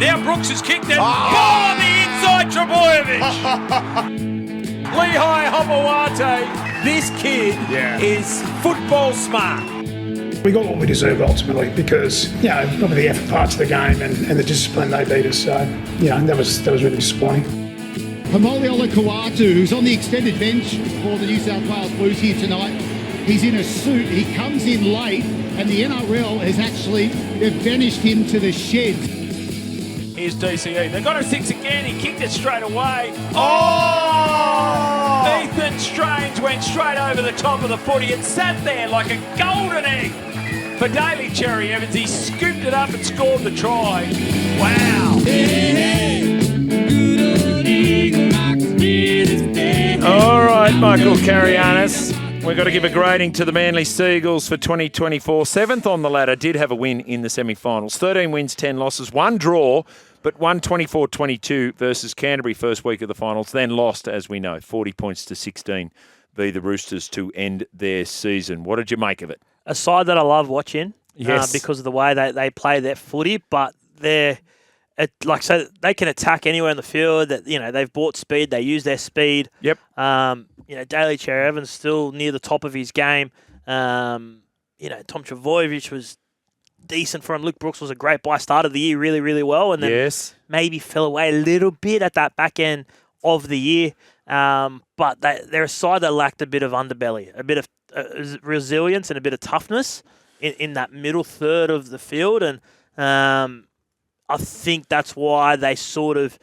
Now Brooks has kicked it. Ball on the inside, Trbojevic. Lehigh Hopawate. This kid is football smart. We got what we deserved ultimately because, probably the effort parts of the game and the discipline they beat us. So, that was really disappointing. Hamoli Olakau'atu, who's on the extended bench for the New South Wales Blues here tonight, he's in a suit. He comes in late and the NRL has they've banished him to the sheds. Here's DCE. They've got a 6 again. He kicked it straight away. Oh! Ethan Strange went straight over the top of the footy. It sat there like a golden egg for Daly Cherry Evans. He scooped it up and scored the try. Wow. All right, Michael Carayannis. We've got to give a grading to the Manly Seagulls for 2024. 7th on the ladder, did have a win in the semi-finals. 13 wins, 10 losses, 1 draw, but won 24-22 versus Canterbury first week of the finals, then lost, as we know, 40 points to 16 v the Roosters to end their season. What did you make of it? A side that I love watching Yes. because of the way they play their footy, but they can attack anywhere in the field. That they've bought speed, they use their speed. Yep. Daly Cherry Evans still near the top of his game. Tom Trbojevic was decent for him. Luke Brooks was a great buy. Started the year really, really well, and then maybe fell away a little bit at that back end of the year. But they're a side that lacked a bit of underbelly, a bit of resilience, and a bit of toughness in that middle third of the field, and I think that's why they sort of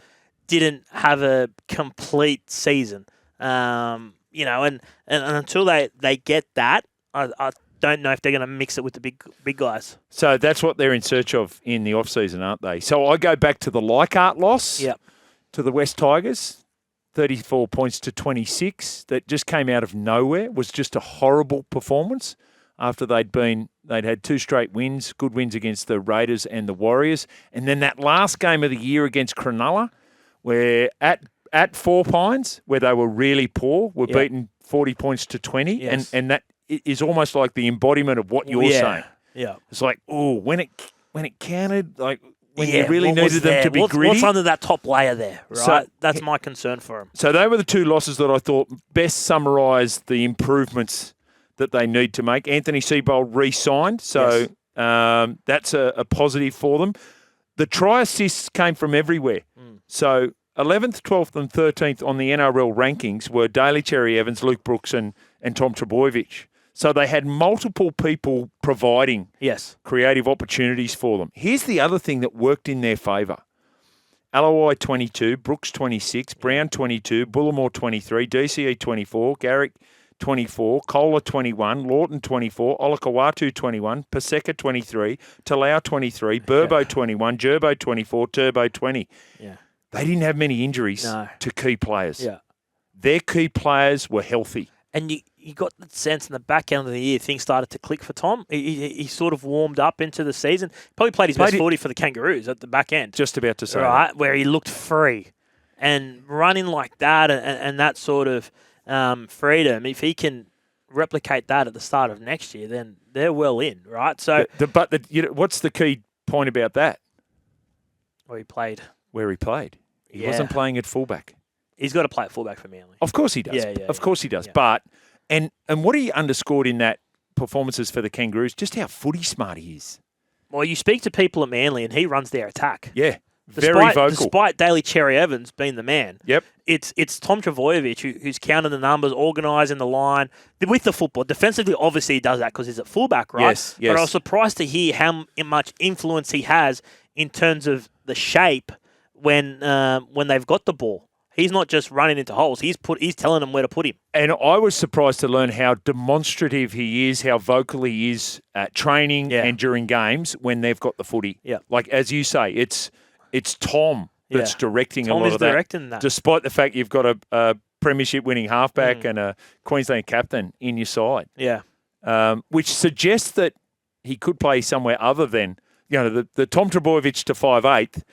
didn't have a complete season. And until they get that, I don't know if they're going to mix it with the big guys. So that's what they're in search of in the off-season, aren't they? So I go back to the Leichhardt loss to the West Tigers, 34 points to 26. That just came out of nowhere. It was just a horrible performance after they'd had 2 straight wins, good wins against the Raiders and the Warriors. And then that last game of the year against Cronulla, where at Four Pines, where they were really poor, were beaten 40 points to 20. Yes. And that is almost like the embodiment of what you're saying. Yeah. It's like, when it counted, like when you really needed them to be gritty. What's under that top layer there, right? So, that's my concern for them. So they were the 2 losses that I thought best summarised the improvements that they need to make. Anthony Seibold re-signed, so that's a positive for them. The try assists came from everywhere. So 11th, 12th and 13th on the NRL rankings were Daly Cherry Evans, Luke Brooks and Tom Trbojevic. So they had multiple people providing creative opportunities for them. Here's the other thing that worked in their favour. Alawai 22, Brooks 26, Brown 22, Bullimore 23, DCE 24, Garrick 24, Kohler 21, Lawton 24, Olakau'atu 21, Paseka 23, Talau 23, Burbo 21, Gerbo 24, Turbo 20. Yeah. They didn't have many injuries to key players. Yeah. Their key players were healthy. And you got the sense in the back end of the year things started to click for Tom. He sort of warmed up into the season. Probably played his best footy for the Kangaroos at the back end. Just about to say that. Where he looked free. And running like that and that sort of freedom, if he can replicate that at the start of next year, then they're well in, right? So, what's the key point about that? Where he played. He wasn't playing at fullback. He's got to play at fullback for Manly. Of course he does. Of course he does. Yeah. But and what he underscored in that performances for the Kangaroos, just how footy smart he is. Well, you speak to people at Manly and he runs their attack. Yeah. Very vocal. Despite Daly Cherry Evans being the man. Yep. It's Tom Trbojevic who's counting the numbers, organising the line with the football. Defensively, obviously he does that because he's at fullback, right? Yes. But I was surprised to hear how much influence he has in terms of the shape when they've got the ball. He's not just running into holes. He's telling them where to put him. And I was surprised to learn how demonstrative he is, how vocal he is at training and during games when they've got the footy. Yeah. Like, as you say, it's Tom that's directing a lot of that. Tom is directing that. Despite the fact you've got a Premiership winning halfback and a Queensland captain in your side. Yeah. Which suggests that he could play somewhere other than, the Tom Trbojevic to 5'8"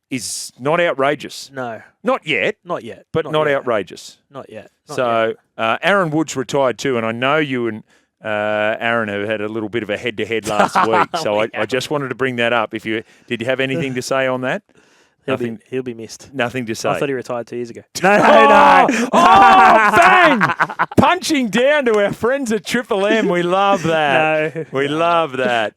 is not outrageous. No. Not yet. Not yet. But not outrageous. Not yet. Aaron Wood's retired too, and I know you and Aaron have had a little bit of a head-to-head last week. So I just wanted to bring that up. Did you have anything to say on that? He'll be missed. Nothing to say. I thought he retired 2 years ago. No. Oh, bang! Punching down to our friends at Triple M. We love that. No. We love that.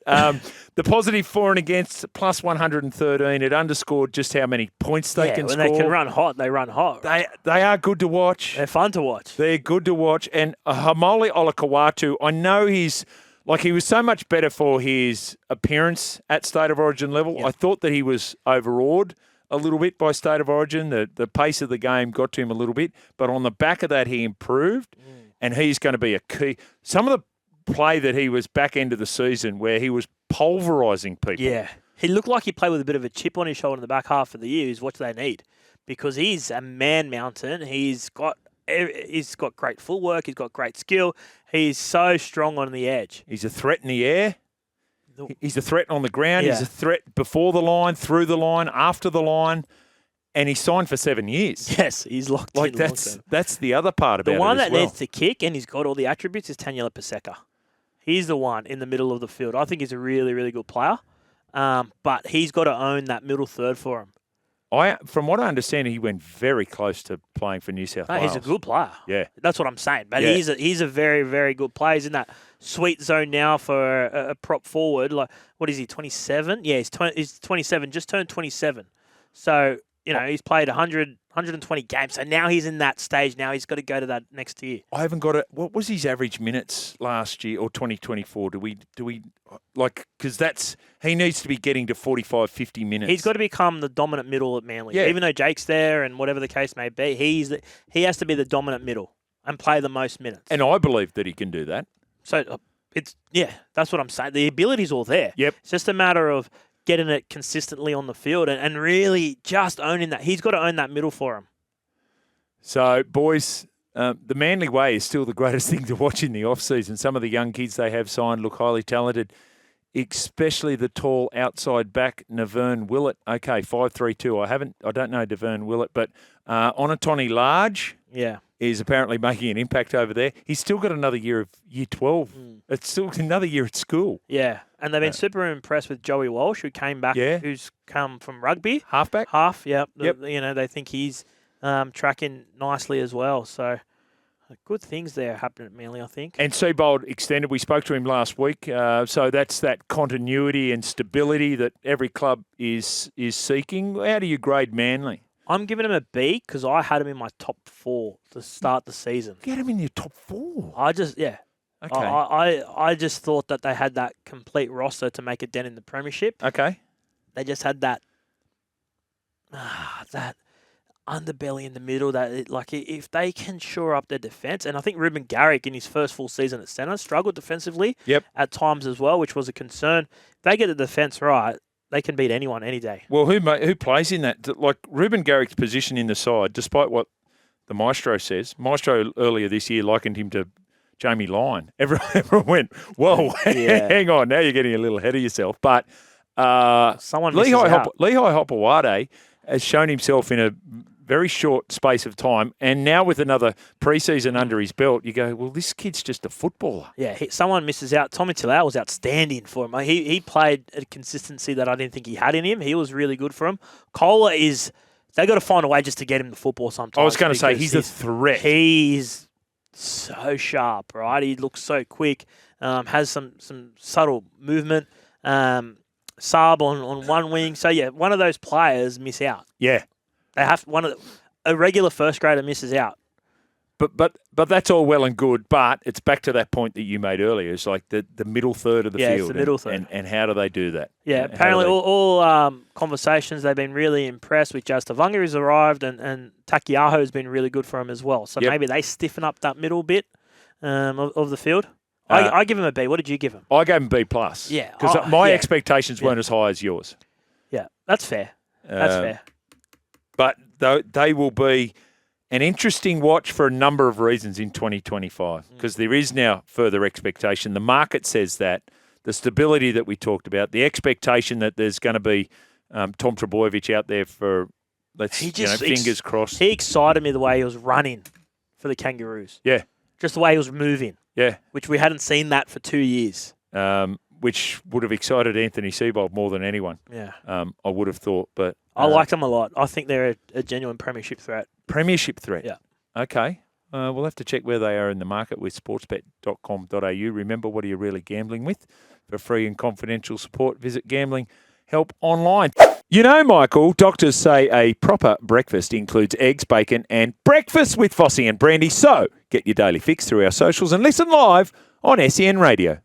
The positive for and against, plus 113. It underscored just how many points they can score. When they can run hot, they run hot. They are good to watch. They're fun to watch. They're good to watch. And Hamole Olakawatu, I know he was so much better for his appearance at State of Origin level. Yep. I thought that he was overawed a little bit by State of Origin. The pace of the game got to him a little bit. But on the back of that, he improved, and he's going to be a key. Some of the play that he was back end of the season where he was pulverising people. Yeah. He looked like he played with a bit of a chip on his shoulder in the back half of the year. Is what they need, because he's a man mountain. He's got great footwork. He's got great skill. He's so strong on the edge. He's a threat in the air. He's a threat on the ground. Yeah. He's a threat before the line, through the line, after the line. And he's signed for 7 years. Yes, he's locked in. That's the other part about it. The one that needs to kick, and he's got all the attributes, is Taniela Paseka. He's the one in the middle of the field. I think he's a really, really good player. But he's got to own that middle third for him. From what I understand, he went very close to playing for New South Wales. He's a good player. Yeah. That's what I'm saying. But he's a very, very good player. He's in that sweet zone now for a prop forward. Like, what is he, 27? Yeah, he's 27, just turned 27. So, he's played 120 games. So now he's in that stage. Now he's got to go to that next tier. I haven't got it. What was his average minutes last year or 2024? Do we because he needs to be getting to 45, 50 minutes. He's got to become the dominant middle at Manly. Yeah. Even though Jake's there and whatever the case may be, he has to be the dominant middle and play the most minutes. And I believe that he can do that. So that's what I'm saying. The ability's all there. Yep. It's just a matter of getting it consistently on the field and really just owning that. He's got to own that middle for him. So, boys, the Manly way is still the greatest thing to watch in the off-season. Some of the young kids they have signed look highly talented, especially the tall outside back, Navern Willett. Okay, 5'3", 2". I don't know Navern Willett, but Onatoni Large is apparently making an impact over there. He's still got another year of year 12. It's still another year at school. Yeah, and they've been super impressed with Joey Walsh, who came back, who's come from rugby. Halfback? Yep. They think he's tracking nicely as well. So good things there happening at Manly, I think. And Seabold extended. We spoke to him last week. So that's that continuity and stability that every club is seeking. How do you grade Manly? I'm giving him a B because I had him in my top 4 to start the season. You had him in your top 4? Okay. I just thought that they had that complete roster to make a dent in the Premiership. Okay. They just had that underbelly in the middle. If they can shore up their defence, and I think Ruben Garrick in his first full season at centre struggled defensively at times as well, which was a concern. If they get the defence right, they can beat anyone any day. Well, who plays in that? Like Ruben Garrick's position in the side, despite what the Maestro says. Maestro earlier this year likened him to Jamie Lyon. Everyone went, whoa, hang on, now you're getting a little ahead of yourself. But Lehigh Hopewade has shown himself in a very short space of time, and now with another preseason under his belt, you go, well, this kid's just a footballer. Yeah, someone misses out. Tommy Talau was outstanding for him. He played a consistency that I didn't think he had in him. He was really good for him. Kohler they got to find a way just to get him the football sometimes. I was going to say, he's a threat. He's so sharp, right? He looks so quick, has some subtle movement. Saab on one wing. So, one of those players miss out. Yeah. They have a regular first grader misses out. But that's all well and good, but it's back to that point that you made earlier. It's like the middle third of the field. It's the middle third. And how do they do that? Yeah, apparently all conversations, they've been really impressed with Jazz Tavanga who's arrived, and Takiaho has been really good for him as well. So maybe they stiffen up that middle bit of the field. I give him a B. What did you give him? I gave him B+. Yeah. Because my expectations weren't as high as yours. Yeah, that's fair. That's fair. But they will be an interesting watch for a number of reasons in 2025 because there is now further expectation. The market says that. The stability that we talked about, the expectation that there's going to be Tom Trbojevic out there for, fingers crossed. He excited me the way he was running for the Kangaroos. Yeah. Just the way he was moving. Yeah. which we hadn't seen that for 2 years. Which would have excited Anthony Seibold more than anyone. Yeah. I would have thought, but I like them a lot. I think they're a genuine premiership threat. Premiership threat. Yeah. Okay. We'll have to check where they are in the market with sportsbet.com.au. Remember, what are you really gambling with? For free and confidential support, visit Gambling Help Online. You know, Michael, doctors say a proper breakfast includes eggs, bacon, and breakfast with Fossey and Brandy. So get your daily fix through our socials and listen live on SEN Radio.